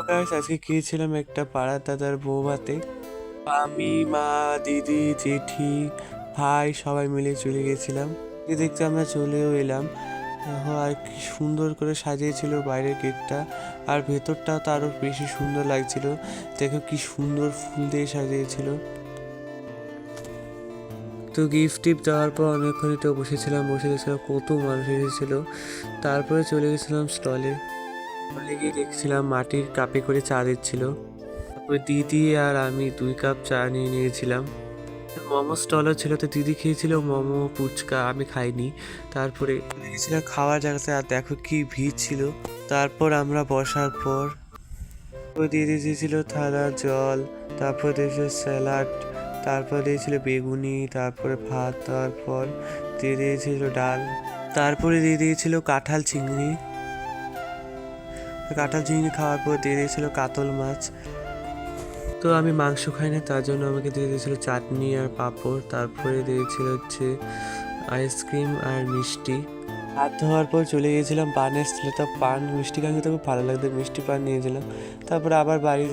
Guys, আজকে গিয়েছিলাম একটা পাড়ার দাদার বৌভাতে। আমি, মা, দিদি, জেঠি, ভাই সবাই মিলে চলে গেছিলাম। দেখতে দেখতে আমরা চলেও এলাম। দেখো, আর কি সুন্দর করে সাজিয়েছিল বাইরের গেটটা, আর ভেতরটাও তো আরো বেশি সুন্দর লাগছিল। দেখো কি সুন্দর ফুল দিয়ে সাজিয়েছিল। তো গিফট টিফট দেওয়ার পর অনেকক্ষণ একটু বসেছিলাম, বসে দেখছিলাম কত মানুষ এসেছিল। তারপরে চলে গেছিলাম স্টলে। স্টলে গিয়ে দেখছিলাম মাটির কাপে করে চা দিচ্ছিল। তারপর দিদি আর আমি 2 কাপ চা নিয়ে নিয়েছিলাম। মোমো স্টলও ছিল, তো দিদি খেয়েছিল মোমো, ফুচকা, আমি খাইনি। তারপরে গেছিলাম খাওয়ার জায়গাতে, আর দেখো কি ভিড় ছিল। তারপর আমরা বসার পর ওই দিদি দিয়েছিল থালা জল, তারপর দিয়েছিল স্যালাড, তারপর দিয়েছিল বেগুনি, তারপরে ভাত, তারপর দিয়ে দিয়েছিল ডাল, তারপরে দিয়ে দিয়েছিল কাঁঠাল চিংড়ি। কাঁঠাল চিংড়ি খাওয়ার পর দিয়ে দিয়েছিল কাতল মাছ। তো আমি মাংস খাই না, তার জন্য আমাকে দিয়ে দিয়েছিল চাটনি আর পাঁপড়। তারপরে দিয়েছিল হচ্ছে আইসক্রিম আর মিষ্টি। হাত ধোয়ার পর চলে গিয়েছিলাম পানের স্থলে। তা পান মিষ্টি খাইতে তো খুব ভালো লাগতো, মিষ্টি পান নিয়েছিলাম। তারপরে আবার বাড়ি